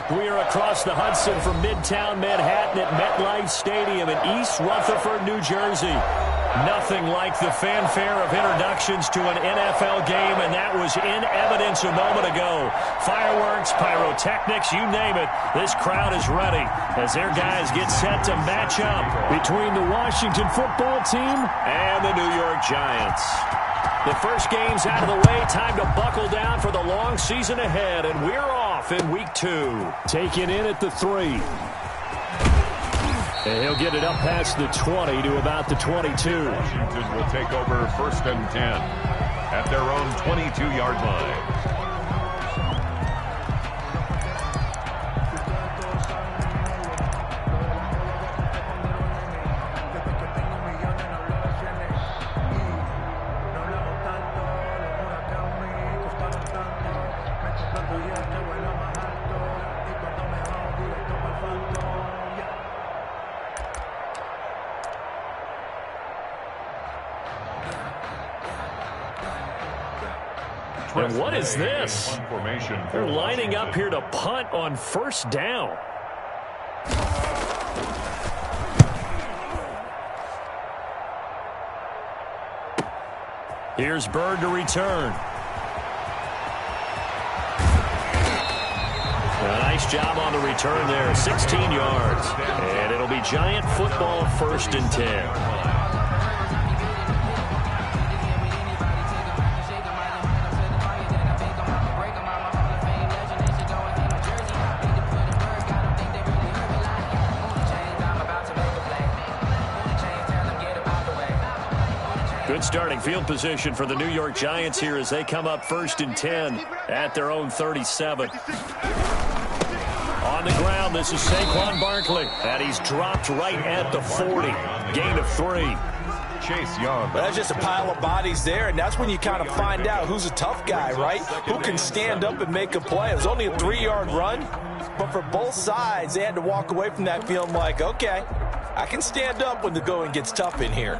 We are across the Hudson from Midtown Manhattan at MetLife Stadium in East Rutherford, New Jersey. Nothing like the fanfare of introductions to an NFL game, and that was in evidence a moment ago. Fireworks, pyrotechnics, you name it. This crowd is ready as their guys get set to match up between the Washington football team and the New York Giants. The first game's out of the way. Time to buckle down for the long season ahead, and we're off in week 2. Taken in at the 3. And he'll get it up past the 20 to about the 22. Washington will take over 1st and 10 at their own 22-yard line. And what is this? They're lining up here to punt on 1st down. Here's Bird to return. A nice job on the return there, 16 yards. And it'll be Giant football, 1st and 10. Good starting field position for the New York Giants here as they come up 1st and 10 at their own 37. On the ground, this is Saquon Barkley, and he's dropped right at the 40. Gain of 3. Chase Young. Well, that's just a pile of bodies there, and that's when you kind of find out who's a tough guy, right? Who can stand up and make a play. It was only a 3-yard run, but for both sides, they had to walk away from that feeling like, okay, I can stand up when the going gets tough in here.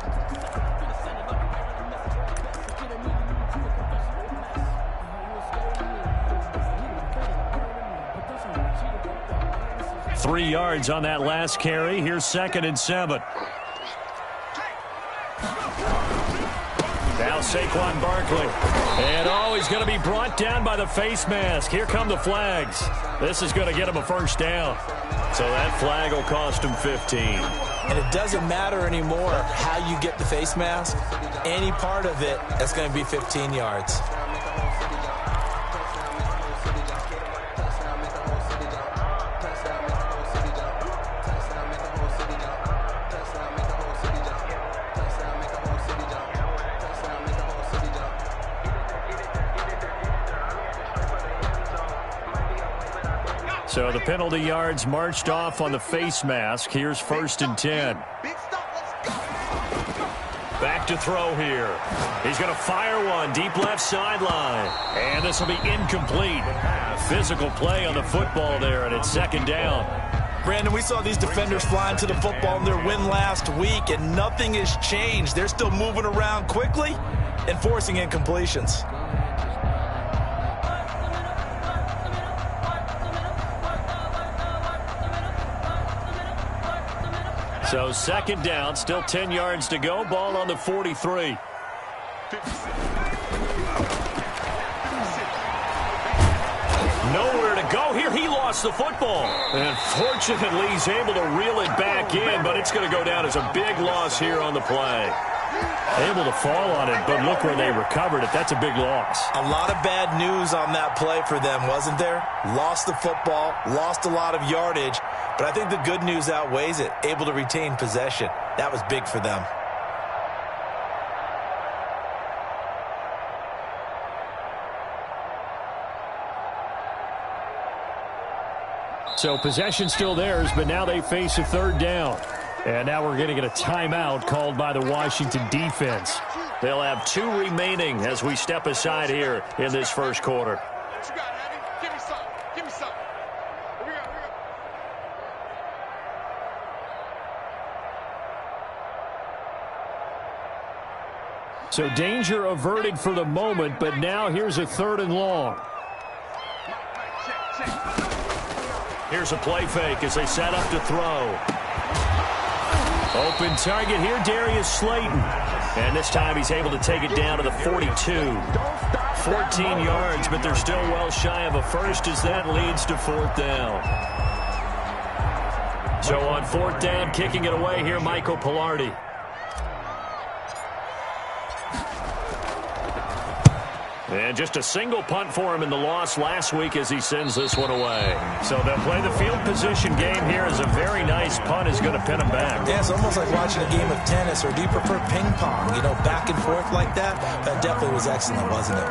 3 yards on that last carry. Here's 2nd and 7. Now Saquon Barkley. And he's going to be brought down by the face mask. Here come the flags. This is going to get him a 1st down. So that flag will cost him 15. And it doesn't matter anymore how you get the face mask. Any part of it, that's going to be 15 yards. So the penalty yards marched off on the face mask. Here's 1st and 10. Back to throw here. He's going to fire one deep left sideline. And this will be incomplete. Physical play on the football there, and it's 2nd down. Brandon, we saw these defenders flying to the football in their win last week, and nothing has changed. They're still moving around quickly and forcing incompletions. So 2nd down, still 10 yards to go. Ball on the 43. Nowhere to go here. He lost the football. And fortunately, he's able to reel it back in, but it's going to go down as a big loss here on the play. Able to fall on it, but look where they recovered it. That's a big loss. A lot of bad news on that play for them, wasn't there? Lost the football, lost a lot of yardage, but I think the good news outweighs it. Able to retain possession. That was big for them. So possession still theirs, but now they face a 3rd down. And now we're going to get a timeout called by the Washington defense. They'll have 2 remaining as we step aside here in this 1st quarter. So danger averted for the moment, but now here's a 3rd and long. Here's a play fake as they set up to throw. Open target here, Darius Slayton. And this time he's able to take it down to the 42. 14 yards, but they're still well shy of a first as that leads to 4th down. So on 4th down, kicking it away here, Michael Pilardi. And just a single punt for him in the loss last week as he sends this one away. So they'll play the field position game here as a very nice punt is going to pin him back. Yeah, it's almost like watching a game of tennis, or do you prefer ping pong? You know, back and forth like that? That definitely was excellent, wasn't it?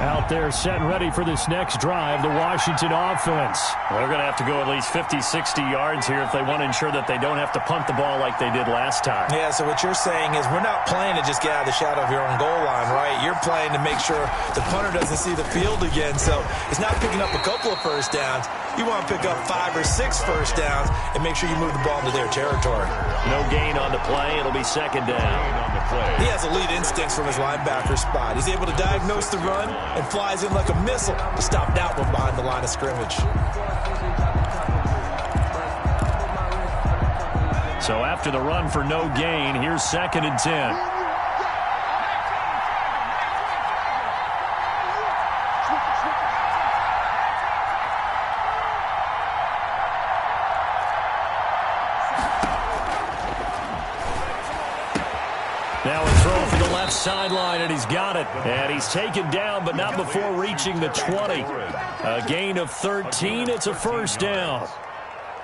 Out there set and ready for this next drive, the Washington offense. They're going to have to go at least 50, 60 yards here if they want to ensure that they don't have to punt the ball like they did last time. Yeah, so what you're saying is we're not playing to just get out of the shadow of your own goal line, right? You're playing to make sure the punter doesn't see the field again. So it's not picking up a couple of first downs. You want to pick up 5 or 6 first downs and make sure you move the ball into their territory. No gain on the play. It'll be 2nd down. He has elite instincts from his linebacker spot. He's able to diagnose the run and flies in like a missile to stop that one behind the line of scrimmage. So after the run for no gain, here's 2nd and 10. Now a throw for the left sideline, and he's got it. And he's taken down, but not before reaching the 20. A gain of 13. It's a 1st down.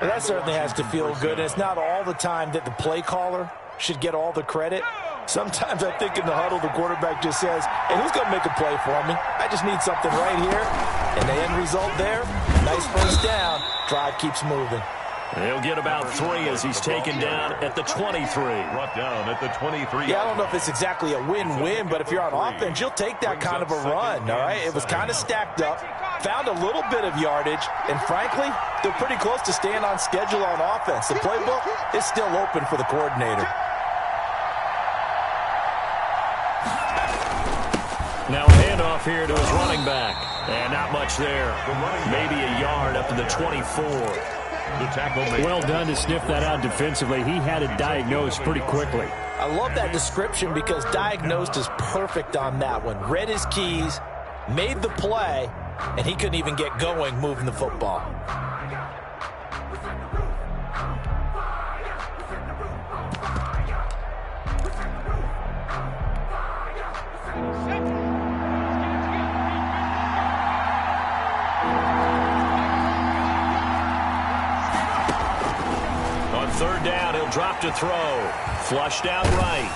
Well, that certainly has to feel good. And it's not all the time that the play caller should get all the credit. Sometimes I think in the huddle, the quarterback just says, hey, who's going to make a play for me? I just need something right here. And the end result there, nice 1st down. Drive keeps moving. He'll get about 3 as he's taken down at the 23. Brought down at the 23. Yeah, I don't know if it's exactly a win-win, but if you're on offense, you'll take that kind of a run, all right? It was kind of stacked up, found a little bit of yardage, and frankly, they're pretty close to staying on schedule on offense. The playbook is still open for the coordinator. Now a handoff here to his running back. And not much there. Maybe a yard up to the 24. Well done to sniff that out defensively. He had it diagnosed pretty quickly. I love that description because diagnosed is perfect on that one. Read his keys, made the play, and he couldn't even get going moving the football. Third down, he'll drop to throw. Flushed out right.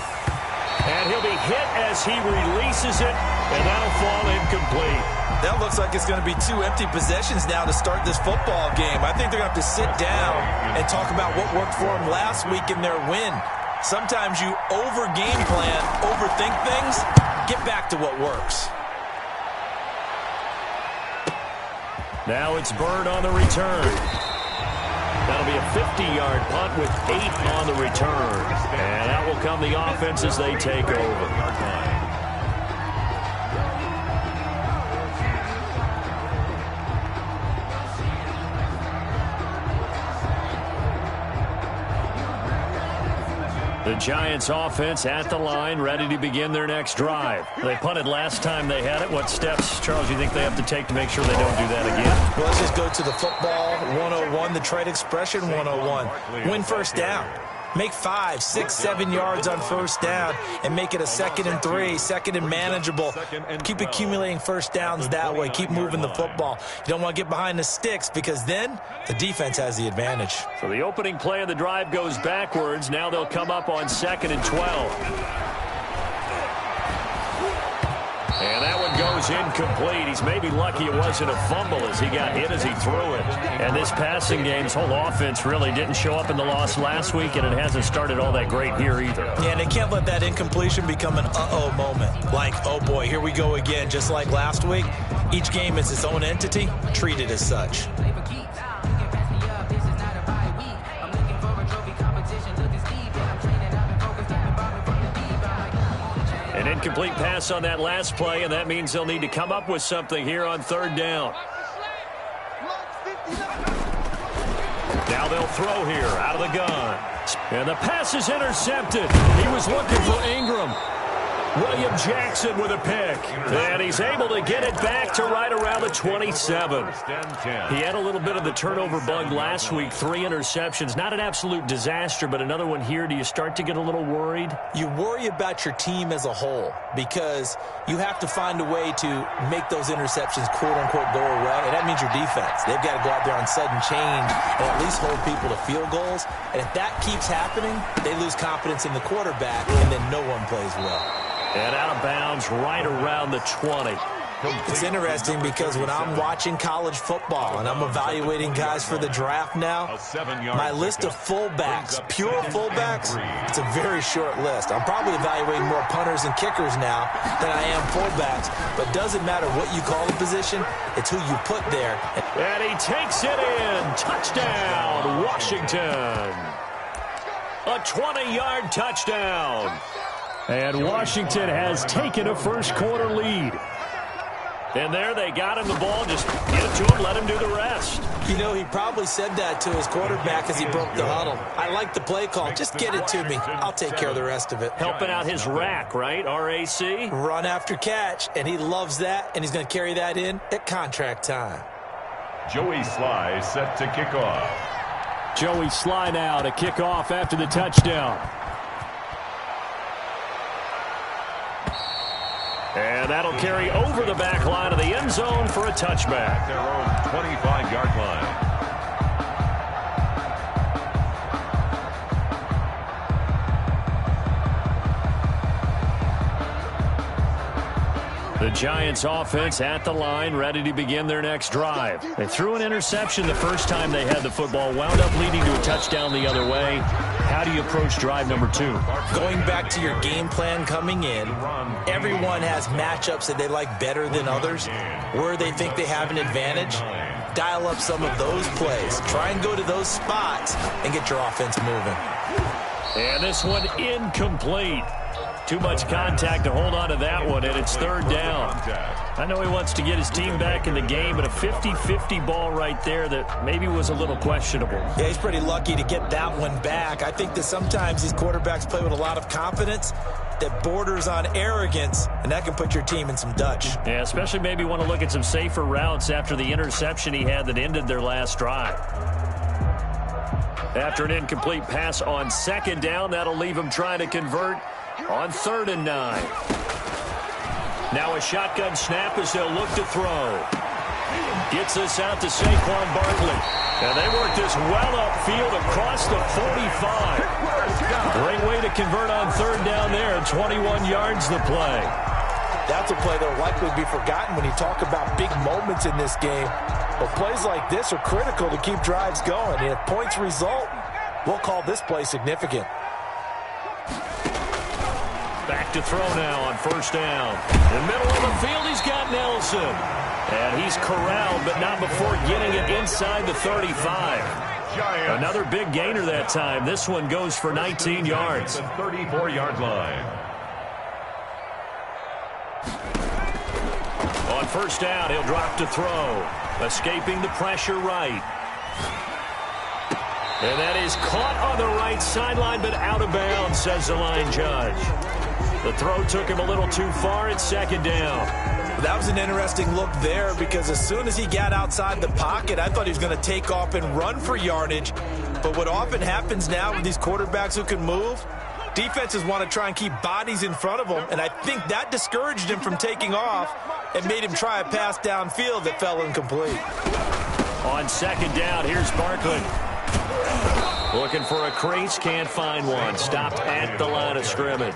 And he'll be hit as he releases it, and that'll fall incomplete. That looks like it's going to be 2 empty possessions now to start this football game. I think they're going to have to sit down and talk about what worked for them last week in their win. Sometimes you over-game plan, overthink things, get back to what works. Now it's Bird on the return. That'll be a 50-yard punt with 8 on the return. And that will come the offense as they take over. The Giants offense at the line, ready to begin their next drive. They punted last time they had it. What steps, Charles, you think they have to take to make sure they don't do that again? Well, let's just go to the football 101, the trade expression 101. Win first down. Make 5, 6, 7 yards on first down and make it a 2nd and 3, 2nd and manageable. Keep accumulating first downs that way. Keep moving the football. You don't want to get behind the sticks because then the defense has the advantage. So the opening play of the drive goes backwards. Now they'll come up on 2nd and 12. And that one goes incomplete. He's maybe lucky it wasn't a fumble as he got hit as he threw it. And this passing game's whole offense really didn't show up in the loss last week, and it hasn't started all that great here either. Yeah, and they can't let that incompletion become an uh-oh moment. Like, oh boy, here we go again, just like last week. Each game is its own entity, treat it as such. incomplete pass on that last play, and that means they'll need to come up with something here on third down. Now they'll throw here out of the gun. And the pass is intercepted. He was looking for Ingram. William Jackson with a pick. And he's able to get it back to right around the 27. He had a little bit of the turnover bug last week. 3 interceptions. Not an absolute disaster, but another one here. Do you start to get a little worried? You worry about your team as a whole because you have to find a way to make those interceptions quote-unquote go away, and that means your defense. They've got to go out there on sudden change and at least hold people to field goals. And if that keeps happening, they lose confidence in the quarterback, and then no one plays well. And out of bounds right around the 20. It's interesting because when I'm watching college football and I'm evaluating guys for the draft now, my list of fullbacks, pure fullbacks, it's a very short list. I'm probably evaluating more punters and kickers now than I am fullbacks, but it doesn't matter what you call the position, it's who you put there. And he takes it in. Touchdown, Washington. A 20-yard touchdown. And Washington has taken a first-quarter lead. And there they got him the ball. Just get it to him, let him do the rest. You know, he probably said that to his quarterback as he broke the huddle. I like the play call. Just get it to me. I'll take care of the rest of it. Helping out his rack, right? RAC? Run after catch, and he loves that, and he's going to carry that in at contract time. Joey Sly set to kick off. Joey Sly now to kick off after the touchdown. And that'll carry over the back line of the end zone for a touchback. Their own 25-yard line. The Giants offense at the line, ready to begin their next drive. They threw an interception the first time they had the football, wound up leading to a touchdown the other way. How do you approach drive number 2? Going back to your game plan coming in, everyone has matchups that they like better than others, where they think they have an advantage. Dial up some of those plays. Try and go to those spots and get your offense moving. And this one incomplete. Too much contact to hold on to that one, and it's third down. I know he wants to get his team back in the game, but a 50-50 ball right there that maybe was a little questionable. Yeah, he's pretty lucky to get that one back. I think that sometimes these quarterbacks play with a lot of confidence that borders on arrogance, and that can put your team in some Dutch. Yeah, especially maybe want to look at some safer routes after the interception he had that ended their last drive. After an incomplete pass on second down, that'll leave him trying to convert on 3rd and 9. Now a shotgun snap as they'll look to throw. Gets this out to Saquon Barkley. And they work this well upfield across the 45. Great way to convert on 3rd down there. 21 yards the play. That's a play that will likely be forgotten when you talk about big moments in this game. But plays like this are critical to keep drives going. And if points result, we'll call this play significant. Back to throw now on 1st down. In the middle of the field, he's got Nelson. And he's corralled, but not before getting it inside the 35. Another big gainer that time. This one goes for 19 yards. 34-yard line. On 1st down, he'll drop to throw. Escaping the pressure right. And that is caught on the right sideline, but out of bounds, says the line judge. The throw took him a little too far. It's 2nd down. That was an interesting look there because as soon as he got outside the pocket, I thought he was going to take off and run for yardage. But what often happens now with these quarterbacks who can move, defenses want to try and keep bodies in front of them, and I think that discouraged him from taking off and made him try a pass downfield that fell incomplete. On 2nd down, here's Barkley. Looking for a crease, can't find one. Stopped at the line of scrimmage.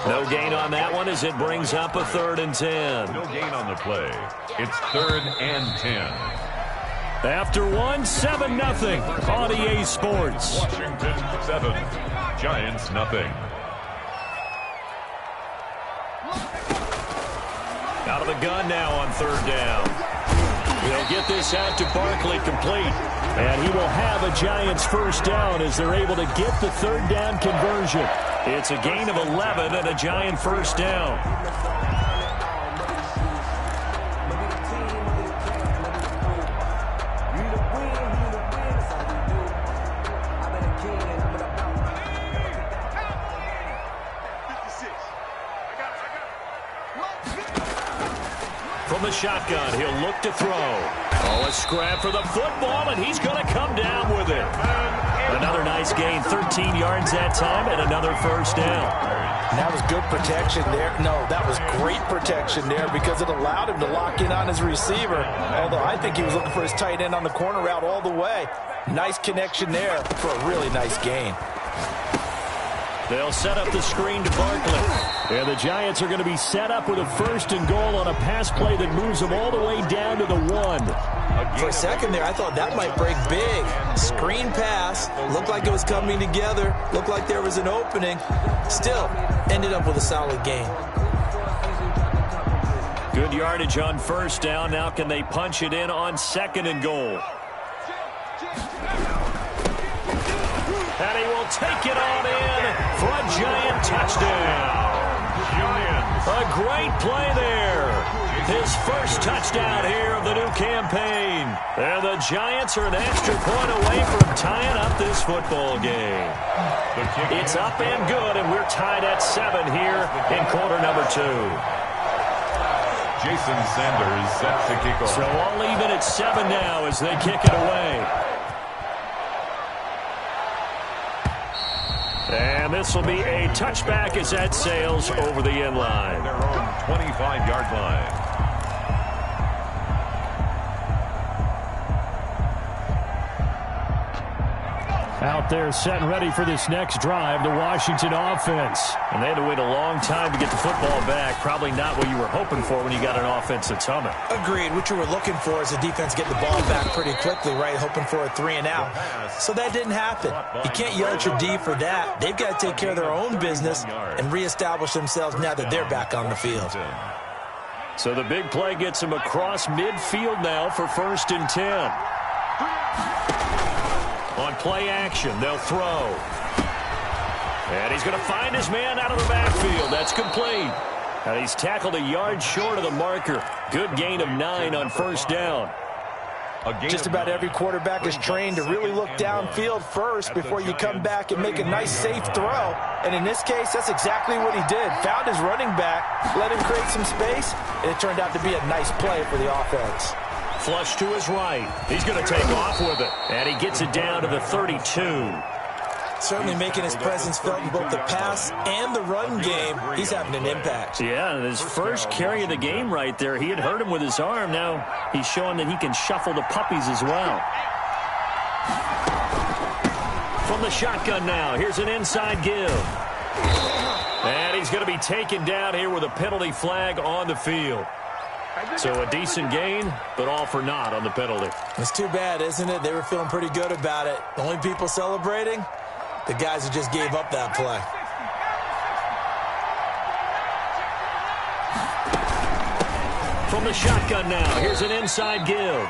No gain on that one as it brings up a 3rd and 10. No gain on the play. It's 3rd and 10. After one, 7-0 on EA Sports. Washington 7, Giants nothing. Out of the gun now on 3rd down. They'll get this out to Barkley complete. And he will have a Giants first down as they're able to get the third down conversion. It's a gain of 11 and a Giant first down. From the shotgun, he'll look to throw. Oh, a scrap for the football, and he's going to come down with it. Another nice gain, 13 yards that time, and another first down. That was good protection there. No, that was great protection there because it allowed him to lock in on his receiver. Although I think he was looking for his tight end on the corner route all the way. Nice connection there for a really nice gain. They'll set up the screen to Barkley. And the Giants are going to be set up with a first and goal on a pass play that moves them all the way down to the 1. For a second there, I thought that might break big. Screen pass. Looked like it was coming together. Looked like there was an opening. Still, ended up with a solid gain. Good yardage on first down. Now can they punch it in on second and goal? And he will take it on in for a Giant touchdown. A great play there. His first touchdown here of the new campaign. And the Giants are an extra point away from tying up this football game. It's up and good, and we're tied at 7 here in quarter number 2. Jason Sanders set to kick off. So all even at 7 now as they kick it away. And this will be a touchback as that sails over the end line. Their own 25-yard line. Out there set and ready for this next drive, the Washington offense. And they had to wait a long time to get the football back. Probably not what you were hoping for when you got an offense that's humming. Agreed. What you were looking for is the defense getting the ball back pretty quickly, right? Hoping for a 3 and out. So that didn't happen. You can't yell at your D for that. They've got to take care of their own business and reestablish themselves now that they're back on the field. So the big play gets him across midfield now for 1st and 10. On play action, they'll throw. And he's going to find his man out of the backfield. That's complete. And he's tackled a yard short of the marker. Good gain of 9 on first down. Just about every quarterback is trained to really look downfield first before you come back and make a nice, safe throw. And in this case, that's exactly what he did. Found his running back, let him create some space, and it turned out to be a nice play for the offense. Flush to his right. He's going to take off with it. And he gets it down to the 32. Certainly making his presence felt in both the pass and the run game. He's having an impact. Yeah, and his first carry of the game right there. He had hurt him with his arm. Now he's showing that he can shuffle the puppies as well. From the shotgun now, here's an inside give. And he's going to be taken down here with a penalty flag on the field. So a decent gain, but all for naught on the penalty. It's too bad, isn't it? They were feeling pretty good about it. The only people celebrating, the guys who just gave up that play. From the shotgun now, here's an inside give.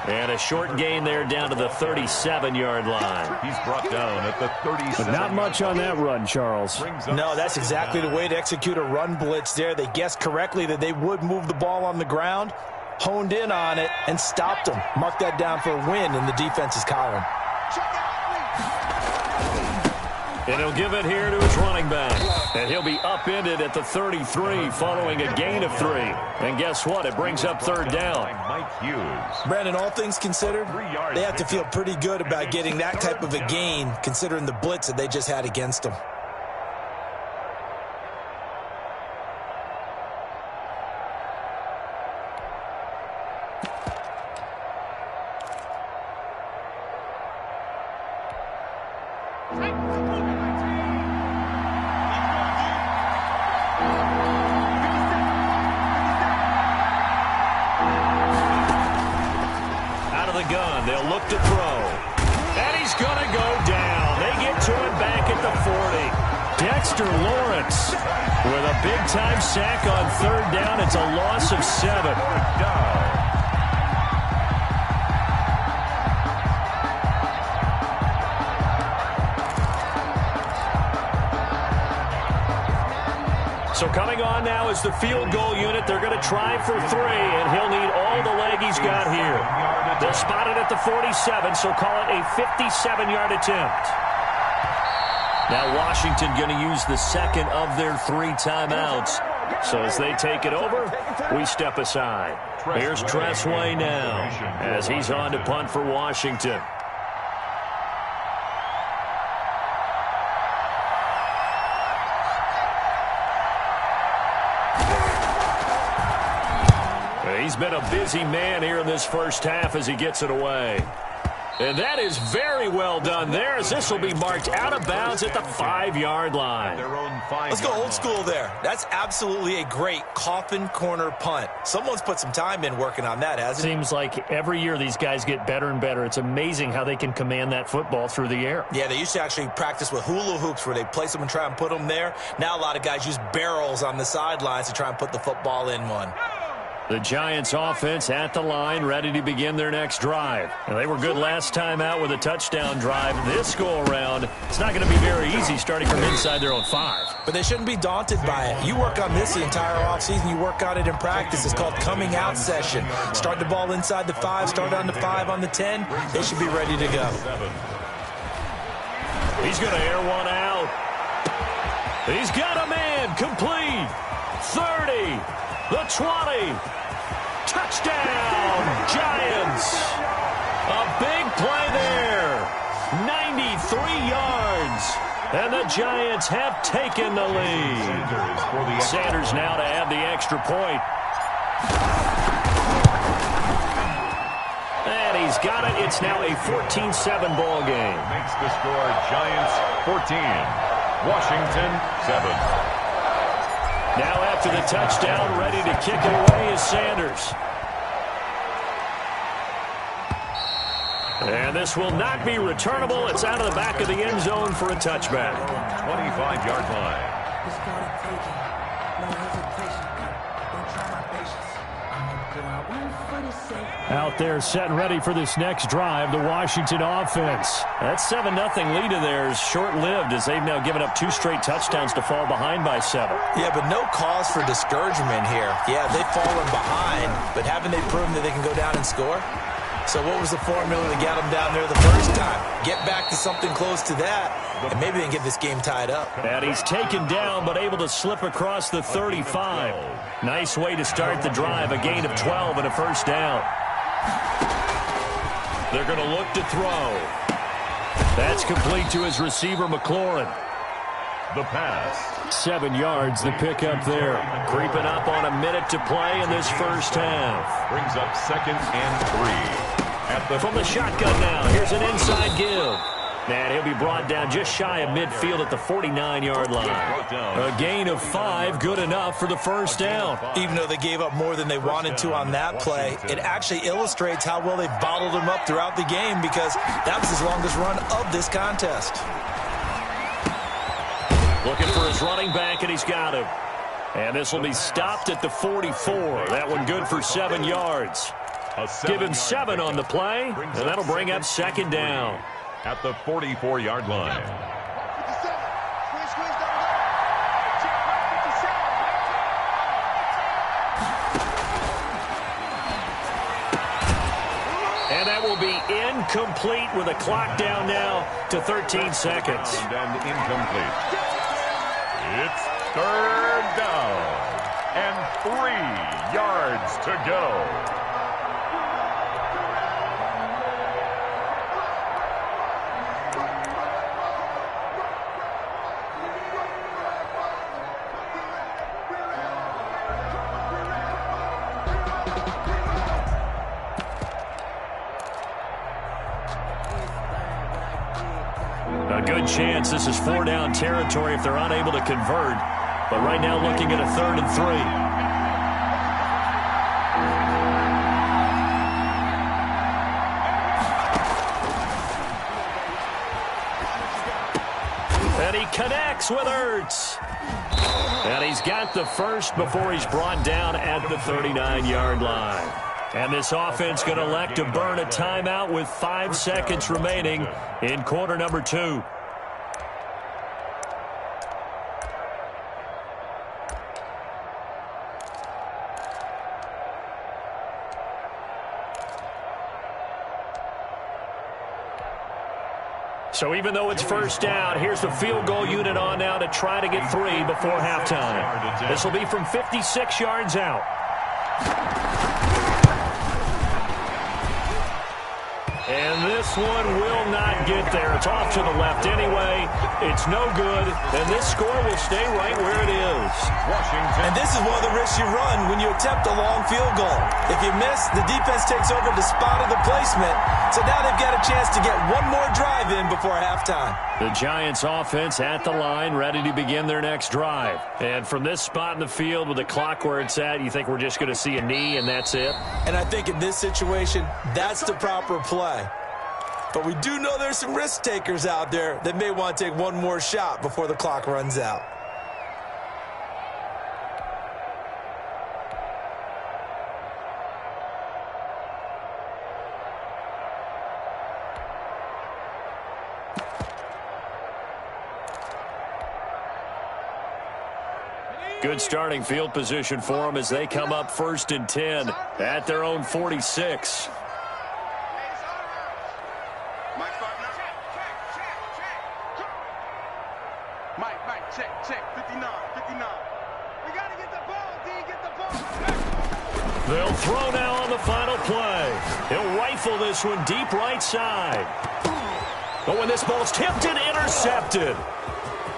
And a short gain there down to the 37-yard line. He's brought down at the 37. But not much on that run, Charles. No, that's exactly the way to execute a run blitz there. They guessed correctly that they would move the ball on the ground, honed in on it, and stopped them. Mark that down for a win in the defense's column. And he'll give it here to his running back. And he'll be upended at the 33 following a gain of 3. And guess what? It brings up third down. Brandon, all things considered, they have to feel pretty good about getting that type of a gain considering the blitz that they just had against them. They'll look to throw. And he's going to go down. They get to it back at the 40. Dexter Lawrence with a big-time sack on third down. It's a loss of 7. So coming on now is the field goal unit. They're going to try for 3, and he'll need all the leg he's got here. They'll spot it at the 47, so call it a 57-yard attempt. Now Washington going to use the second of their 3 timeouts. So as they take it over, we step aside. Here's Tressway now as he's on to punt for Washington. He's been a busy man here in this first half as he gets it away. And that is very well done there, as this will be marked out of bounds at the 5-yard line. Let's go old school there. That's absolutely a great coffin corner punt. Someone's put some time in working on that, hasn't it? Seems like every year these guys get better and better. It's amazing how they can command that football through the air. Yeah, they used to actually practice with hula hoops where they place them and try and put them there. Now a lot of guys use barrels on the sidelines to try and put the football in one. The Giants offense at the line, ready to begin their next drive. And they were good last time out with a touchdown drive. This go-around, it's not going to be very easy starting from inside their own 5. But they shouldn't be daunted by it. You work on this the entire offseason. You work on it in practice. It's called coming out session. Start the ball inside the 5, start on the 5, on the 10. They should be ready to go. He's going to air one out. He's got a man complete. 30. The 20. Touchdown, Giants. A big play there. 93 yards. And the Giants have taken the lead. Sanders now to add the extra point. And he's got it. It's now a 14-7 ball game. Makes the score Giants 14. Washington 7. Now after the touchdown, ready to kick it away is Sanders. And this will not be returnable. It's out of the back of the end zone for a touchback. 25-yard line. Out there set and ready for this next drive, the Washington offense. That 7-0 lead of theirs short-lived as they've now given up 2 straight touchdowns to fall behind by 7. Yeah, but no cause for discouragement here. Yeah, they've fallen behind, but haven't they proven that they can go down and score? So what was the formula to get them down there the first time? Get back to something close to that, and maybe they can get this game tied up. And he's taken down, but able to slip across the 35. Nice way to start the drive, a gain of 12 and a first down. They're going to look to throw. That's complete to his receiver, McLaurin. The pass. 7 yards, the pickup there. Creeping up on a minute to play in this first half. Brings up 2nd and 3. From the shotgun now, here's an inside give. And he'll be brought down just shy of midfield at the 49-yard line. A gain of 5, good enough for the first down. Even though they gave up more than they wanted to on that play, it actually illustrates how well they bottled him up throughout the game, because that was his longest run of this contest. Looking for his running back, and he's got him. And this will be stopped at the 44. That one good for 7 yards. Give him 7 on the play, and that'll bring up 2nd down. At the 44-yard line. And that will be incomplete with a clock down now to 13 seconds. And incomplete. It's 3rd down and 3 yards to go. A good chance this is 4-down territory if they're unable to convert. But right now looking at a 3rd and 3. And he connects with Ertz. And he's got the first before he's brought down at the 39-yard line. And this offense going to elect to burn a timeout with 5 seconds remaining in quarter number 2. So even though it's first down, here's the field goal unit on now to try to get 3 before halftime. This will be from 56 yards out. And this one will not get there. It's off to the left anyway. It's no good, and this score will stay right where it is. Washington. And this is one of the risks you run when you attempt a long field goal. If you miss, the defense takes over the spot of the placement. So now they've got a chance to get one more drive in before halftime. The Giants offense at the line, ready to begin their next drive. And from this spot in the field with the clock where it's at, you think we're just going to see a knee and that's it? And I think in this situation, that's the proper play. But we do know there's some risk takers out there that may want to take one more shot before the clock runs out. Good starting field position for them as they come up 1st and 10 at their own 46. They'll throw now on the final play. He'll rifle this one deep right side. But when this ball's tipped and intercepted.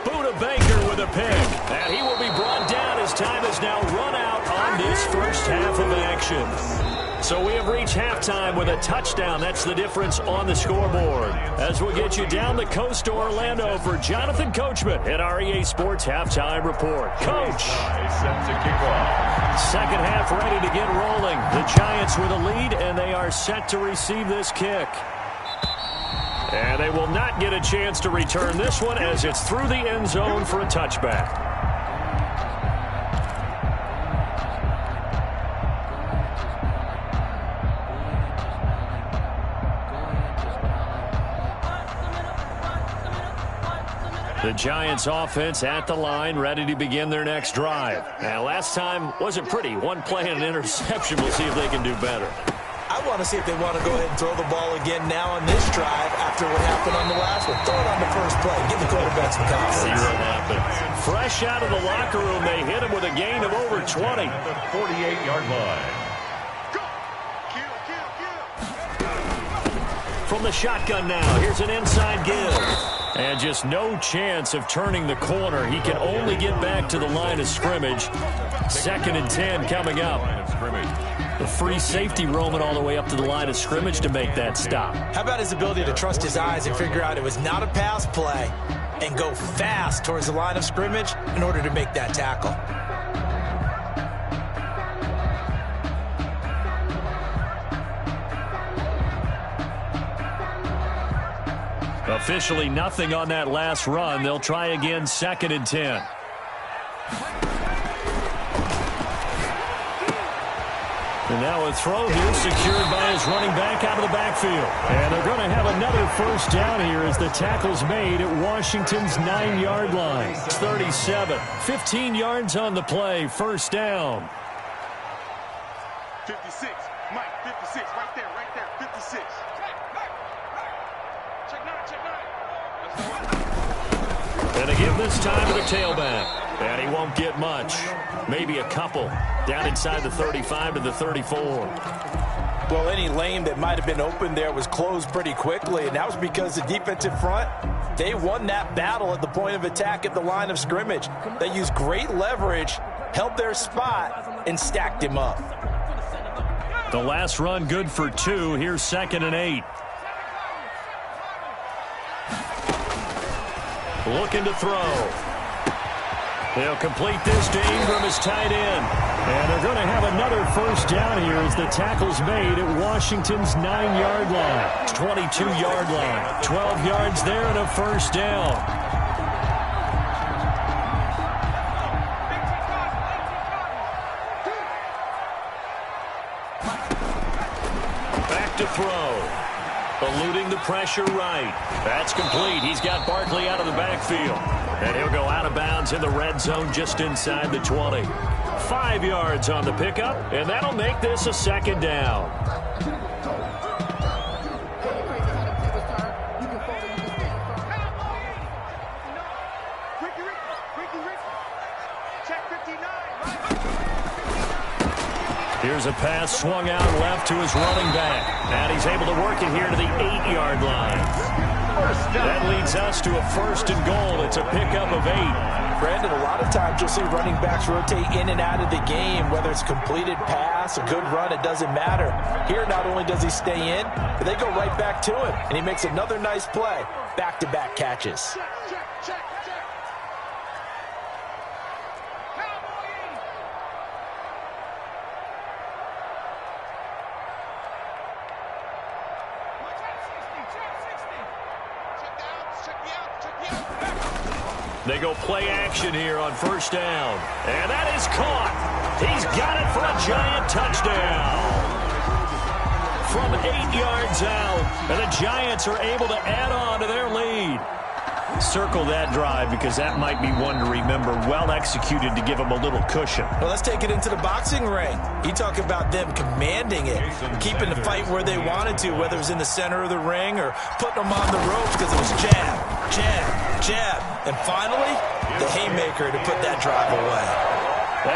Buda Baker with a pick. And he will be brought down as time has now run out on this first half of action. So we have reached halftime with a touchdown. That's the difference on the scoreboard. As we'll get you down the coast to Orlando for Jonathan Coachman at our EA Sports Halftime Report. Coach. Set to kick off. Second half ready to get rolling. The Giants with a lead, and they are set to receive this kick. And they will not get a chance to return this one as it's through the end zone for a touchback. The Giants offense at the line, ready to begin their next drive. Now, last time wasn't pretty. One play and an interception. We'll see if they can do better. I want to see if they want to go ahead and throw the ball again now on this drive after what happened on the last one. Throw it on the first play. Give the quarterback some confidence. See what happens. Fresh out of the locker room, they hit him with a gain of over 20. At the 48-yard line. From the shotgun now, here's an inside give. And just no chance of turning the corner. He can only get back to the line of scrimmage. 2nd and 10 coming up. The free safety roaming all the way up to the line of scrimmage to make that stop. How about his ability to trust his eyes and figure out it was not a pass play and go fast towards the line of scrimmage in order to make that tackle? Officially nothing on that last run. They'll try again 2nd and 10. And now a throw here secured by his running back out of the backfield. And they're going to have another first down here as the tackle's made at Washington's 9-yard line. It's 37. 15 yards on the play. First down. 56. Mike, 56. Right there. 56. And they give this time to the tailback. And he won't get much. Maybe a couple. Down inside the 35 to the 34. Well, any lane that might have been open there was closed pretty quickly, and that was because the defensive front, they won that battle at the point of attack at the line of scrimmage. They used great leverage, held their spot, and stacked him up. The last run good for 2. Here's 2nd and 8. Looking to throw. They'll complete this to Ingram as tight end. And they're going to have another first down here as the tackle's made at Washington's 9-yard line. 22-yard line. 12 yards there and a first down. Back to throw. Eluding the pressure right. That's complete. He's got Barkley out of the backfield. And he'll go out of bounds in the red zone just inside the 20. 5 yards on the pickup, and that'll make this a second down. Here's a pass swung out left to his running back. And he's able to work it here to the 8-yard line. That leads us to a 1st and goal. It's a pickup of 8. Brandon, a lot of times you'll see running backs rotate in and out of the game, whether it's completed pass, a good run, it doesn't matter. Here, not only does he stay in, but they go right back to him, and he makes another nice play. Back-to-back catches. They go play action here on 1st down. And that is caught. He's got it for a giant touchdown. From 8 yards out. And the Giants are able to add on to their lead. Circle that drive because that might be one to remember. Well executed to give them a little cushion. Well, let's take it into the boxing ring. You talk about them commanding it, keeping the fight where they wanted to, whether it was in the center of the ring or putting them on the ropes because it was jab, jab, jab. And finally, the haymaker to put that drive away.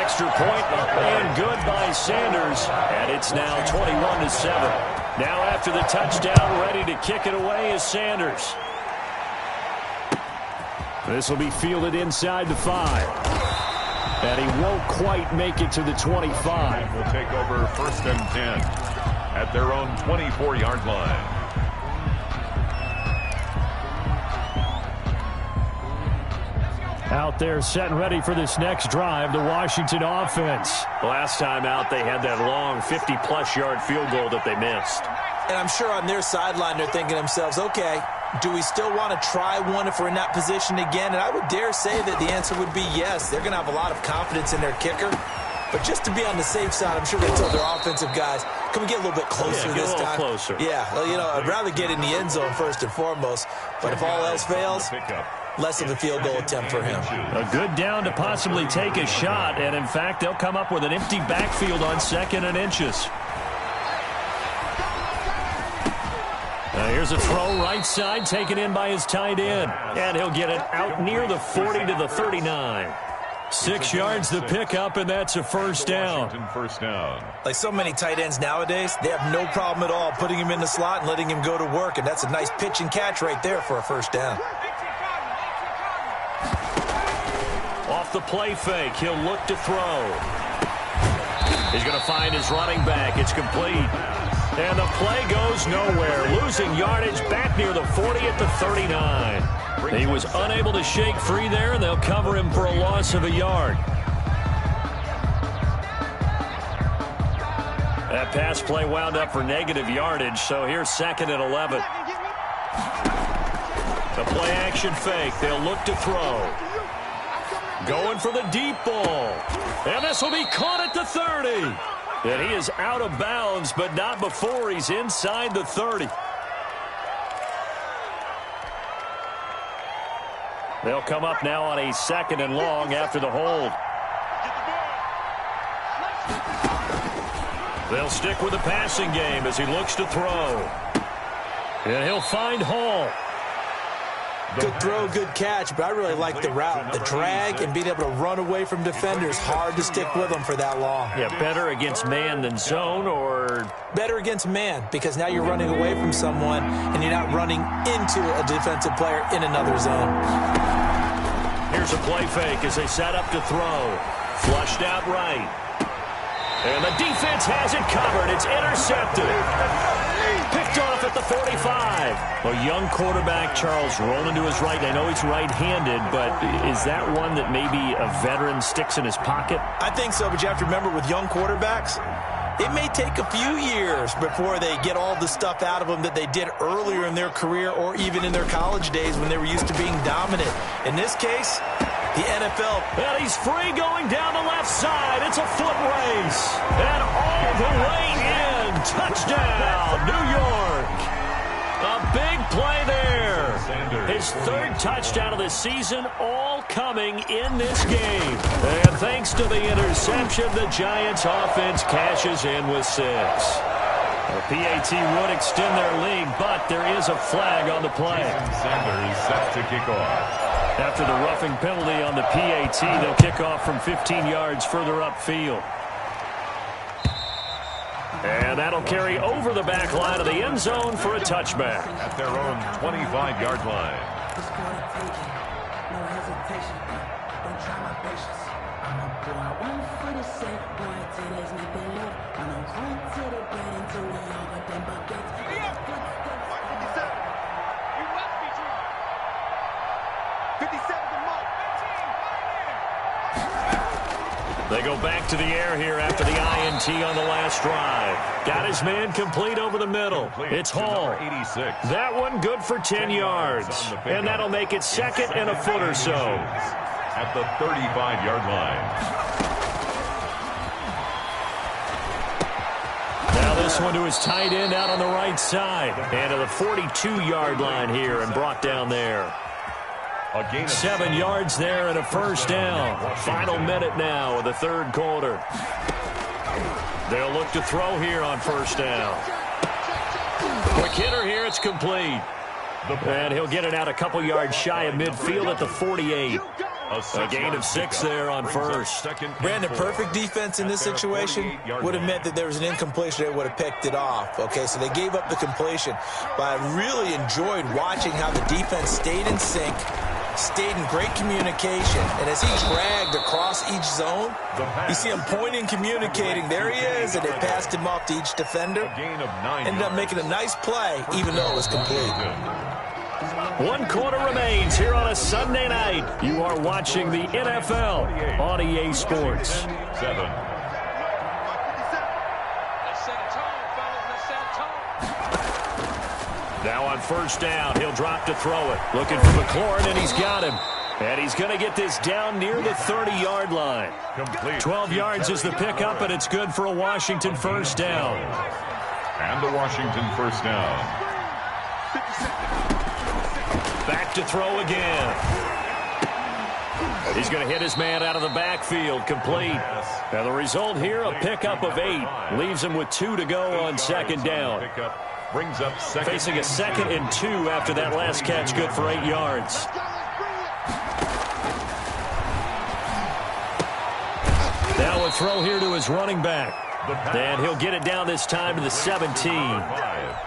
Extra point up and good by Sanders. And it's now 21-7. Now after the touchdown, ready to kick it away is Sanders. This will be fielded inside the 5. And he won't quite make it to the 25. Will take over 1st and 10 at their own 24-yard line. Out there set and ready for this next drive, the Washington offense. Last time out, they had that long 50-plus yard field goal that they missed. And I'm sure on their sideline they're thinking to themselves, okay, do we still want to try one if we're in that position again? And I would dare say that the answer would be yes. They're going to have a lot of confidence in their kicker. But just to be on the safe side, I'm sure they told their offensive guys, can we get a little bit closer this time? Closer. Yeah, well, you know, I'd rather get in the end zone first and foremost. But if all else fails, less of a field goal attempt for him. A good down to possibly take a shot. And, in fact, they'll come up with an empty backfield on 2nd and inches. Here's a throw right side taken in by his tight end. And he'll get it out near the 40 to the 39. 6 yards the pickup, and that's a 1st down. Like so many tight ends nowadays, they have no problem at all putting him in the slot and letting him go to work. And that's a nice pitch and catch right there for a 1st down. Off the play fake, he'll look to throw. He's going to find his running back. It's complete. And the play goes nowhere. Losing yardage back near the 40 at the 39. He was unable to shake free there, and they'll cover him for a loss of a yard. That pass play wound up for negative yardage, so here's 2nd and 11. The play action fake. They'll look to throw. Going for the deep ball. And this will be caught at the 30. And he is out of bounds, but not before he's inside the 30. They'll come up now on a 2nd and long after the hold. They'll stick with the passing game as he looks to throw. And he'll find Hall. Good throw, good catch, but I really like the route. The drag and being able to run away from defenders, hard to stick with them for that long. Yeah, better against man than zone, or? Better against man, because now you're running away from someone and you're not running into a defensive player in another zone. Here's a play fake as they set up to throw. Flushed out right. And the defense has it covered. It's intercepted. Picked off at the 45. A young quarterback, Charles, rolling to his right. I know he's right-handed, but is that one that maybe a veteran sticks in his pocket? I think so, but you have to remember with young quarterbacks, it may take a few years before they get all the stuff out of them that they did earlier in their career or even in their college days when they were used to being dominant. In this case, the NFL. And he's free going down the left side. It's a foot race. And all the way in. Touchdown, New York. A big play there. His 3rd touchdown of the season, all coming in this game. And thanks to the interception, the Giants offense cashes in with 6. The PAT would extend their lead, but there is a flag on the play. Sanders set to kick off. After the roughing penalty on the PAT, they'll kick off from 15 yards further upfield. And that'll carry over the back line of the end zone for a touchback. At their own 25-yard line. No hesitation. Don't try my patience. I'm a boy. One for the safe boy. Till there's nothing left. I'm a run to the bed until we all got them buckets. You must be dreaming. 57 to Mo. They go back to the air here after the INT on the last drive. Got his man complete over the middle. It's Hall. 86. That one good for 10 yards. And that'll make it second and a foot or so. At the 35-yard line. Now this one to his tight end out on the right side. And to the 42-yard line here and brought down there. 7 yards there and a first down. Final minute now of the third quarter. They'll look to throw here on first down. Quick hitter here, it's complete. And he'll get it out a couple yards shy of midfield at the 48. A gain of 6 there on first. Brandon, perfect defense in this situation would have meant that there was an incompletion. They would have picked it off. Okay, so they gave up the completion. But I really enjoyed watching how the defense stayed in sync, stayed in great communication. And as he dragged across each zone, you see him pointing, communicating. There he is, and they passed him off to each defender. Ended up making a nice play, even though it was complete. 1 quarter remains here on a Sunday night. You are watching the NFL on EA Sports. 7. Let's set a tone, fellas. Let's set a tone. Now on first down, he'll drop to throw it. Looking for McLaurin, and he's got him. And he's going to get this down near the 30-yard line. 12 yards is the pickup, and it's good for a Washington first down. And the Washington first down. Back to throw again. He's going to hit his man out of the backfield, complete. Now the result here, a pickup of 8. Leaves him with 2 to go on second down. Brings up second. Facing a 2nd and 2 after that last catch, good for 8 yards. Now a throw here to his running back. And he'll get it down this time to the 17.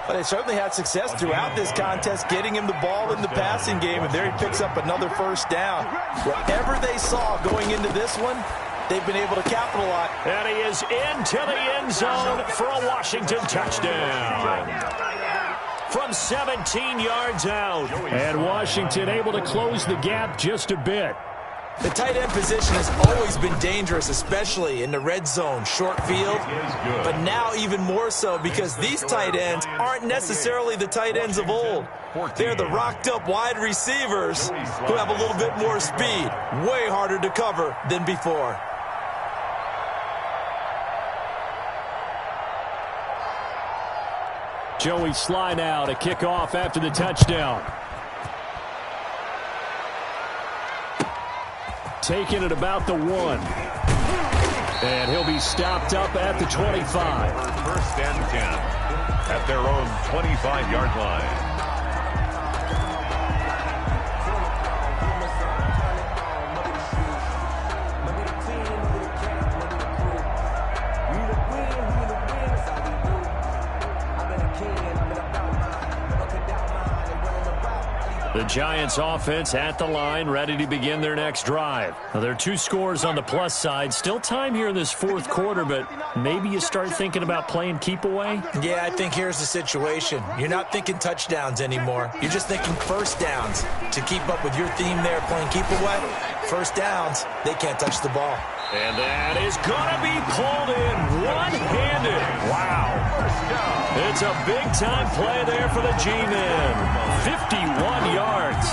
But they certainly had success throughout this contest, getting him the ball in the passing game, and there he picks up another first down. Whatever they saw going into this one, they've been able to capitalize. And he is into the end zone for a Washington touchdown. From 17 yards out. And Washington able to close the gap just a bit. The tight end position has always been dangerous, especially in the red zone, short field. But now even more so because these tight ends aren't necessarily the tight ends of old. They're the rocked-up wide receivers who have a little bit more speed. Way harder to cover than before. Joey Sly now to kick off after the touchdown. Taking it about the 1. And he'll be stopped up at the 25. First and 10 at their own 25-yard line. The Giants offense at the line, ready to begin their next drive. Now, there are 2 scores on the plus side. Still time here in this fourth quarter, but maybe you start thinking about playing keep away? Yeah, I think here's the situation. You're not thinking touchdowns anymore. You're just thinking first downs. To keep up with your theme there, playing keep away, first downs, they can't touch the ball. And that is going to be pulled in one-handed. Wow. It's a big-time play there for the G-Men. 51 yards.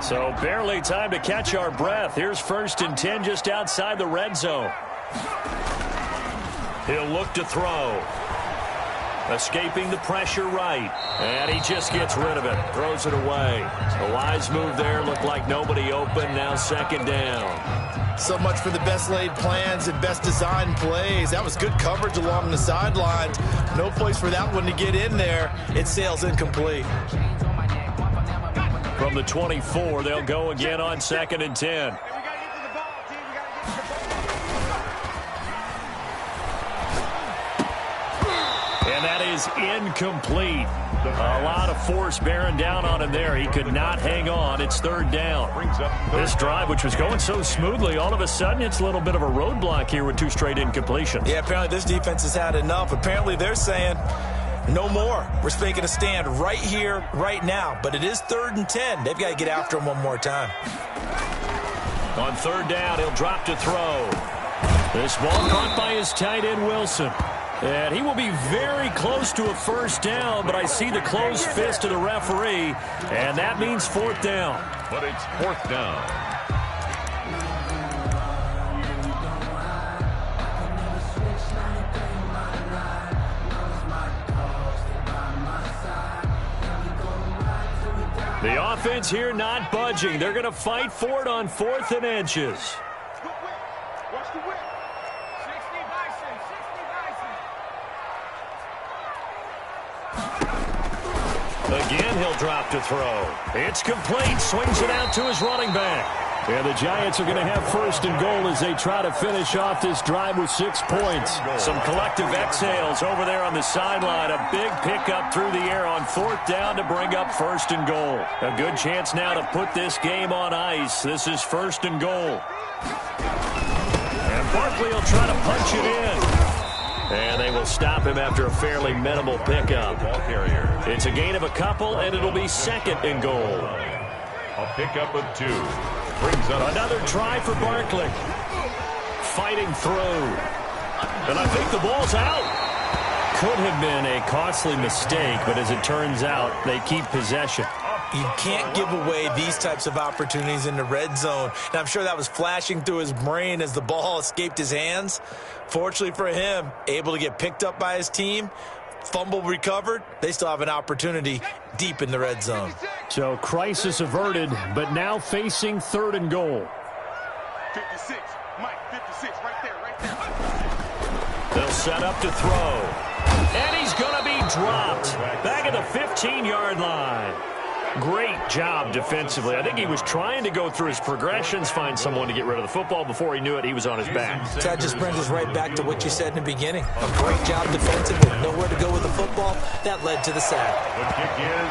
So barely time to catch our breath. Here's 1st and 10 just outside the red zone. He'll look to throw. Escaping the pressure right. And he just gets rid of it. Throws it away. A wise move there. Looked like nobody open. Now 2nd down. So much for the best laid plans and best designed plays. That was good coverage along the sidelines. No place for that one to get in there. It sails incomplete. From the 24, they'll go again on 2nd and 10. And that is incomplete. A lot of force bearing down on him there. He could not hang on. It's 3rd down. This drive, which was going so smoothly, all of a sudden it's a little bit of a roadblock here with 2 straight incompletions. Yeah, apparently this defense has had enough. Apparently they're saying no more. We're making a stand right here, right now. But it is 3rd and 10. They've got to get after him one more time. On 3rd down, he'll drop to throw. This ball caught by his tight end, Wilson. And he will be very close to a 1st down, but I see the closed fist of the referee, and that means 4th down. But it's 4th down. The offense here not budging. They're going to fight for it on 4th and inches. Watch the whip. 60 Bison, 60 Bison. Again, he'll drop to throw. It's complete. Swings it out to his running back. And the Giants are going to have 1st and goal as they try to finish off this drive with 6 points. Some collective exhales over there on the sideline. A big pickup through the air on 4th down to bring up 1st and goal. A good chance now to put this game on ice. This is 1st and goal. And Barkley will try to punch it in. And they will stop him after a fairly minimal pickup. It's a gain of a couple, and it'll be 2nd and goal. A pickup of 2. Brings up another try for Barkley. Fighting through. And I think the ball's out. Could have been a costly mistake, but as it turns out, they keep possession. You can't give away these types of opportunities in the red zone. Now, I'm sure that was flashing through his brain as the ball escaped his hands. Fortunately for him, able to get picked up by his team, fumble recovered. They still have an opportunity deep in the red zone. So crisis averted, but now facing 3rd and goal. 56, Mike, 56, right there. They'll set up to throw. And he's going to be dropped. Back at the 15-yard line. Great job defensively. I think he was trying to go through his progressions, find someone to get rid of the football. Before he knew it, he was on his back. That just brings us right back to what you said in the beginning. A great job defensively. Nowhere to go with the football. That led to the sack.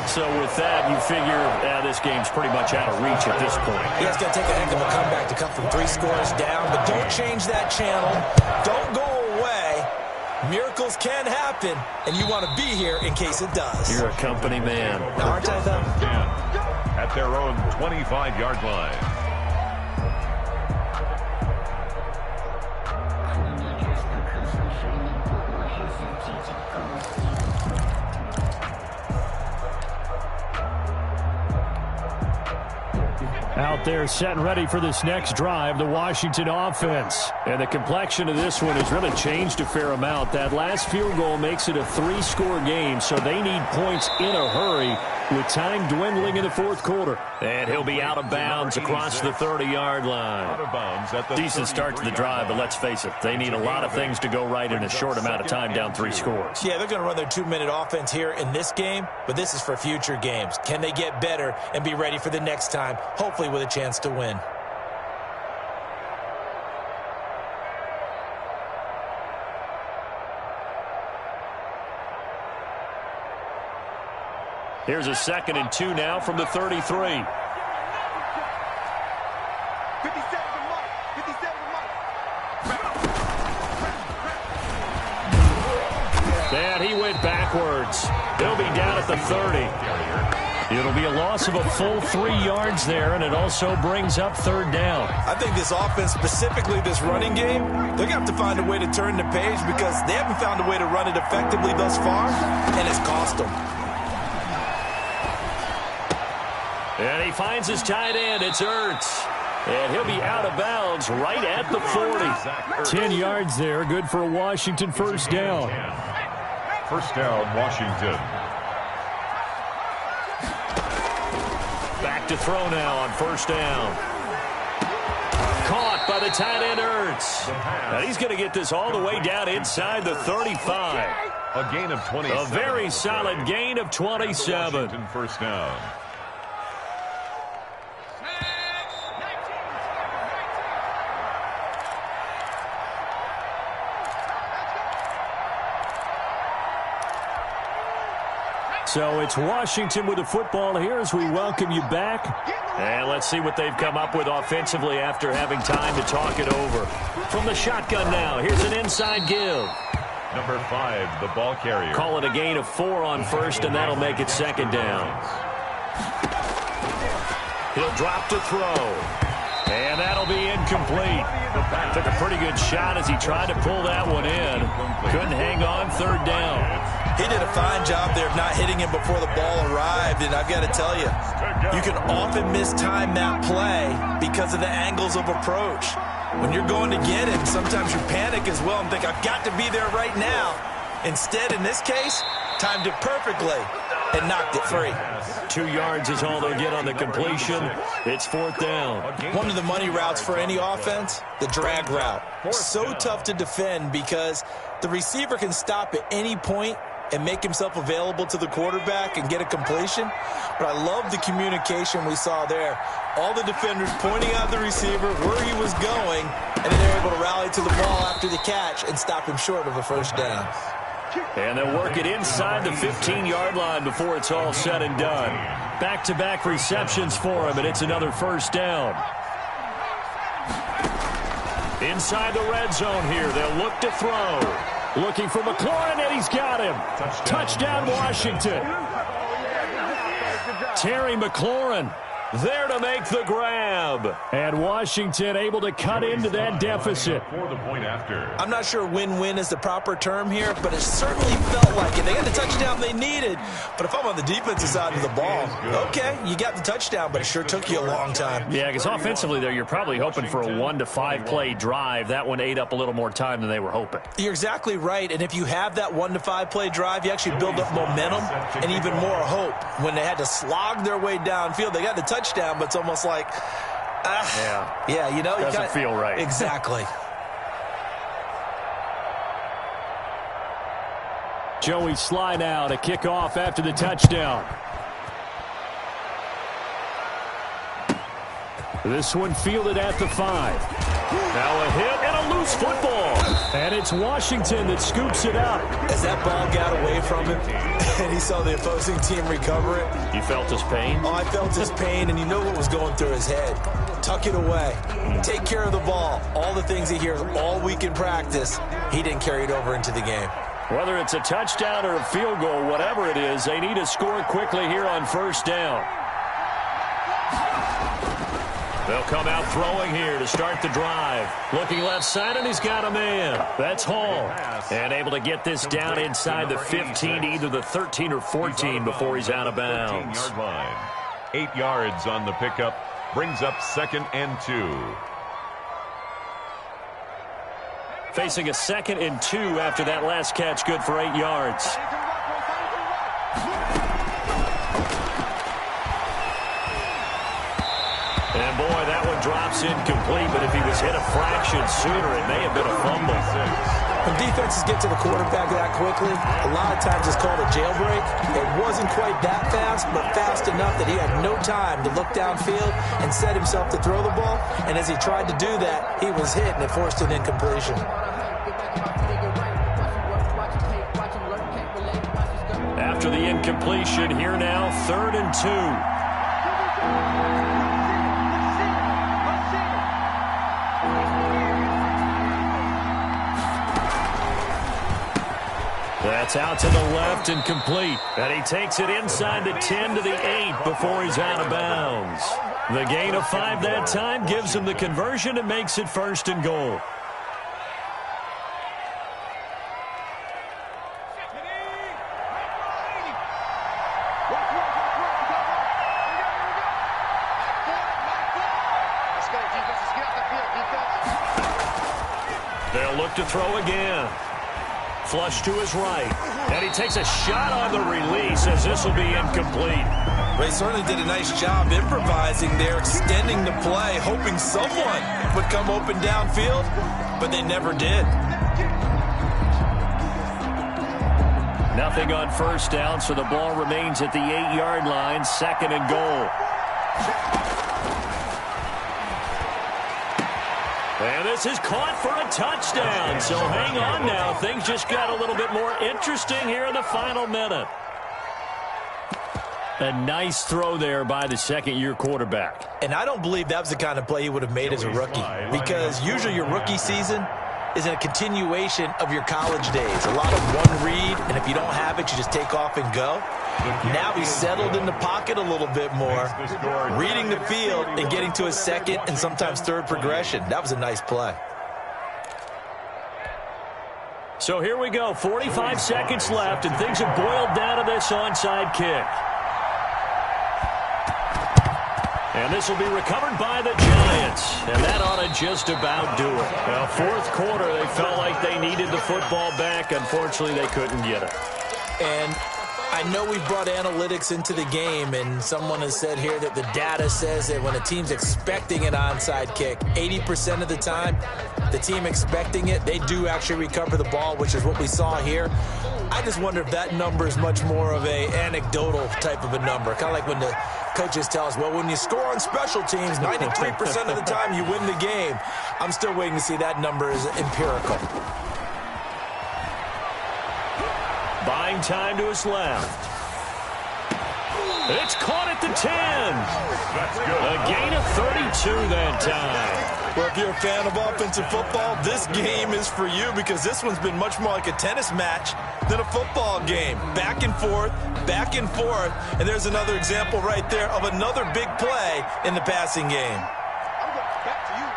So with that, you figure this game's pretty much out of reach at this point. Yeah, it's going to take a heck of a comeback to come from 3 scores down. But don't change that channel. Don't go away. Miracles can happen, and you want to be here in case it does. You're a company man. Now, aren't I, though? At their own 25-yard line. Out there set and ready for this next drive, the Washington offense. And the complexion of this one has really changed a fair amount. That last field goal makes it a 3-score game, so they need points in a hurry with time dwindling in the 4th quarter. And he'll be out of bounds across the 30-yard line. Decent start to the drive, but let's face it, they need a lot of things to go right in a short amount of time down 3 scores. Yeah, they're going to run their 2-minute offense here in this game, but this is for future games. Can they get better and be ready for the next time, hopefully with a chance to win? Here's a 2nd and 2 now from the 33. 57 to Mike. 57 to Mike. And he went backwards. He'll be down at the 30. It'll be a loss of a full 3 yards there, and it also brings up 3rd down. I think this offense, specifically this running game, they're going to have to find a way to turn the page because they haven't found a way to run it effectively thus far, and it's cost them. And he finds his tight end. It's Ertz. And he'll be out of bounds right at the 40. 10 yards there. Good for a Washington 1st down. 1st down, Washington. Back to throw now on 1st down. Caught by the tight end, Ertz. And he's going to get this all the way down inside the 35. A gain of 27. A very solid gain of 27. Washington first down. So it's Washington with the football here as we welcome you back. And let's see what they've come up with offensively after having time to talk it over. From the shotgun now, here's an inside give. Number 5, the ball carrier. Call it a gain of 4 on first, and that'll make it second down. He'll drop to throw. And that'll be incomplete. Took a pretty good shot as he tried to pull that one in. Couldn't hang on, third down. He did a fine job there of not hitting him before the ball arrived, and I've got to tell you, you can often mistime that play because of the angles of approach. When you're going to get him, sometimes you panic as well and think, I've got to be there right now. Instead, in this case, timed it perfectly and knocked it free. 2 yards is all they'll get on the completion. It's fourth down. One of the money routes for any offense, the drag route. So tough to defend because the receiver can stop at any point and make himself available to the quarterback and get a completion. But I love the communication we saw there. All the defenders pointing out the receiver where he was going, and then they're able to rally to the ball after the catch and stop him short of a first down. And they'll work it inside the 15-yard line before it's all said and done. Back-to-back receptions for him, and it's another first down. Inside the red zone here, they'll look to throw. Looking for McLaurin, and he's got him. Touchdown, Washington. Terry McLaurin there to make the grab. And Washington able to cut into that deficit. For the point after. I'm not sure win-win is the proper term here, but it certainly felt like it. They got the touchdown they needed. But if I'm on the defensive side of the ball, okay, you got the touchdown, but it sure took you a long time. Yeah, because offensively there, you're probably hoping for a 1 to 5 play drive. That one ate up a little more time than they were hoping. You're exactly right. And if you have that 1 to 5 play drive, you actually build up momentum and even more hope. When they had to slog their way downfield, they got the touchdown, but it's almost like, yeah, you know, doesn't feel right. Exactly. Joey Sly now to kick off after the touchdown. This one fielded at the 5. Now a hit and a loose football. And it's Washington that scoops it up. As that ball got away from him and he saw the opposing team recover it. You felt his pain? Oh, I felt his pain, and you know what was going through his head. Tuck it away. Take care of the ball. All the things he hears all week in practice, he didn't carry it over into the game. Whether it's a touchdown or a field goal, whatever it is, they need to score quickly here on first down. They'll come out throwing here to start the drive. Looking left side, and he's got a man. That's Hall. And able to get this down inside the 15, either the 13 or 14 before he's out of bounds. 15-yard line. 8 yards on the pickup. Brings up 2nd and 2. Facing a 2nd and 2 after that last catch, good for 8 yards. And boy, that one drops incomplete, but if he was hit a fraction sooner, it may have been a fumble. When defenses get to the quarterback that quickly, a lot of times it's called a jailbreak. It wasn't quite that fast, but fast enough that he had no time to look downfield and set himself to throw the ball. And as he tried to do that, he was hit, and it forced an incompletion. After the incompletion, here now, 3rd and 2. That's out to the left and complete. And he takes it inside the 10 to the 8 before he's out of bounds. The gain of 5 that time gives him the conversion and makes it 1st and goal. They'll look to throw again. Flush to his right. And he takes a shot on the release as this will be incomplete. They certainly did a nice job improvising there, extending the play, hoping someone would come open downfield, but they never did. Nothing on first down, so the ball remains at the 8-yard line, 2nd and goal. And this is caught for a touchdown. So hang on now. Things just got a little bit more interesting here in the final minute. A nice throw there by the second-year quarterback. And I don't believe that was the kind of play he would have made as a rookie, because usually your rookie season is a continuation of your college days. A lot of one read, and if you don't have it, you just take off and go. Now he's settled in the pocket a little bit more, reading the field and getting to his second and sometimes third progression. That was a nice play. So here we go, 45 seconds left, and things have boiled down to this onside kick. And this will be recovered by the Giants, and that ought to just about do it. Well, fourth quarter, they felt like they needed the football back. Unfortunately, they couldn't get it. And I know we brought analytics into the game, and someone has said here that the data says that when a team's expecting an onside kick, 80% of the time, the team expecting it, they do actually recover the ball, which is what we saw here. I just wonder if that number is much more of a anecdotal type of a number. Kind of like when the coaches tell us, well, when you score on special teams, 93% of the time you win the game. I'm still waiting to see that number is empirical. Buying time to his left. It's caught at the 10. That's good. A gain of 32 that time. Well, if you're a fan of offensive football, this game is for you, because this one's been much more like a tennis match than a football game. Back and forth, and there's another example right there of another big play in the passing game. I'm going back to you.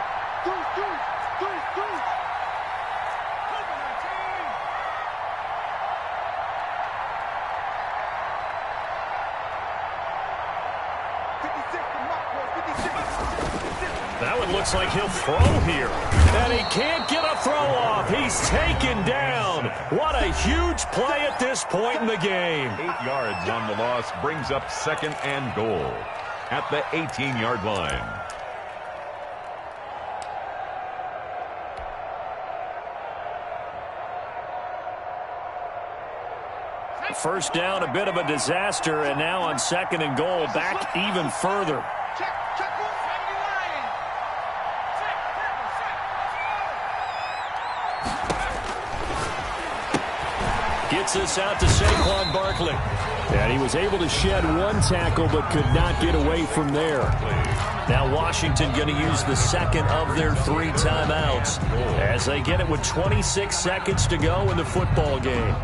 That one looks like he'll throw here. And he can't get a throw off. He's taken down. What a huge play at this point in the game. 8 yards on the loss brings up 2nd and goal at the 18-yard line. First down, a bit of a disaster, and now on 2nd and goal, back even further. Gets this out to Saquon Barkley. And he was able to shed one tackle but could not get away from there. Now Washington going to use the second of their 3 timeouts as they get it with 26 seconds to go in the football game.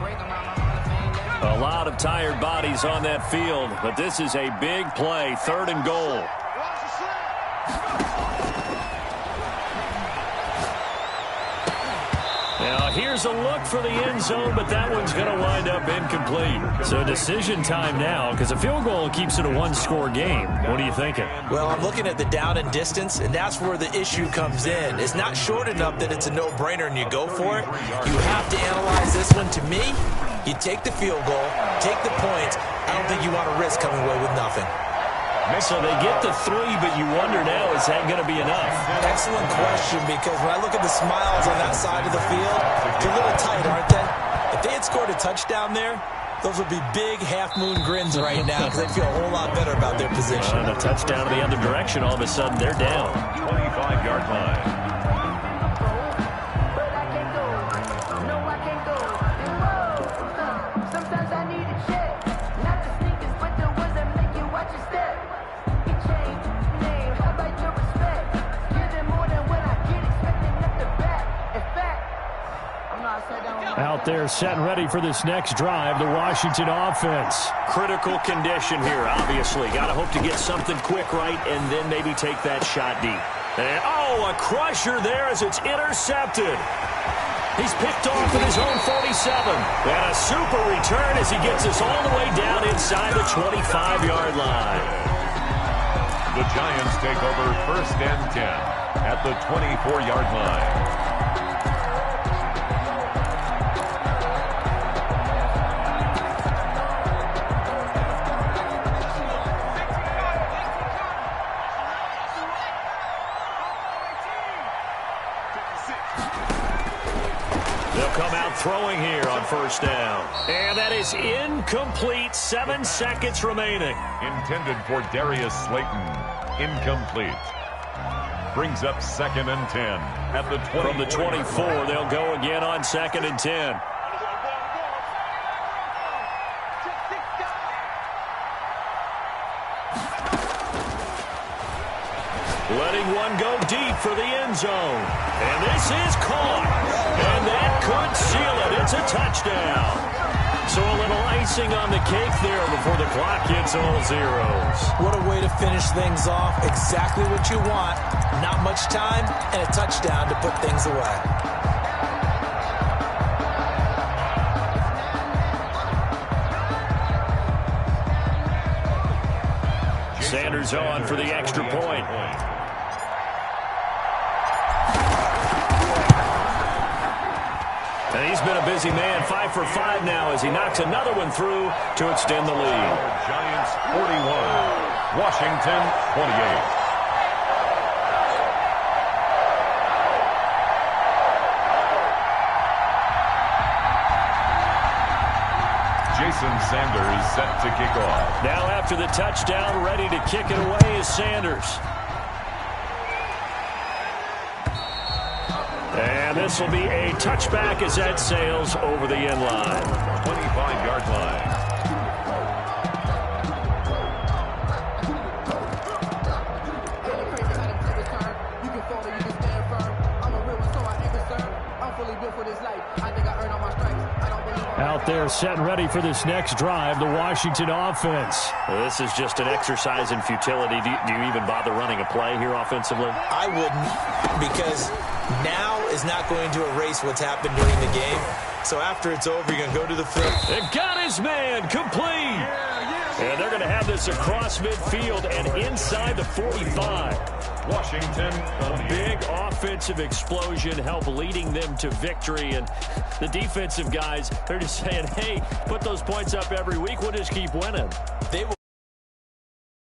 A lot of tired bodies on that field, but this is a big play, 3rd and goal. Now here's a look for the end zone, but that one's going to wind up incomplete. So decision time now, because a field goal keeps it a 1-score game. What are you thinking? Well, I'm looking at the down and distance, and that's where the issue comes in. It's not short enough that it's a no-brainer and you go for it. You have to analyze this one. To me, you take the field goal, take the points. I don't think you want to risk coming away with nothing. So they get the 3, but you wonder now, is that going to be enough? Excellent question, because when I look at the smiles on that side of the field, they're a little tight, aren't they? If they had scored a touchdown there, those would be big half-moon grins right now, because they feel a whole lot better about their position. And a touchdown in the other direction, all of a sudden they're down. 25-yard line. Out there setting ready for this next drive, the Washington offense. Critical condition here, obviously. Got to hope to get something quick right and then maybe take that shot deep. And, oh, a crusher there as it's intercepted. He's picked off at his own 47. And a super return as he gets us all the way down inside the 25-yard line. The Giants take over 1st and 10 at the 24-yard line. throwing here on first down. And that is incomplete. 7 seconds remaining. Intended for Darius Slayton. Incomplete. Brings up 2nd and 10 at the 24. From the 24, they'll go again on 2nd and 10. Letting one go deep for the end zone. And this is caught. And that could seal it. It's a touchdown. So a little icing on the cake there before the clock hits all zeros. What a way to finish things off. Exactly what you want. Not much time and a touchdown to put things away. Sanders on for the extra point. And he's been a busy man, 5 for 5 now as he knocks another one through to extend the lead. Giants 41, Washington 28. Jason Sanders set to kick off. Now after the touchdown, ready to kick it away is Sanders. And this will be a touchback as that sails over the end line. 25-yard line. Out there set and ready for this next drive, the Washington offense. Well, this is just an exercise in futility. Do you even bother running a play here offensively? I wouldn't, because now is not going to erase what's happened during the game. So after it's over, you're going to go to the field. They've got his man complete. And they're going to have this across midfield and inside the 45. Washington, a big offensive explosion help leading them to victory. And the defensive guys, they're just saying, hey, put those points up every week. We'll just keep winning. They will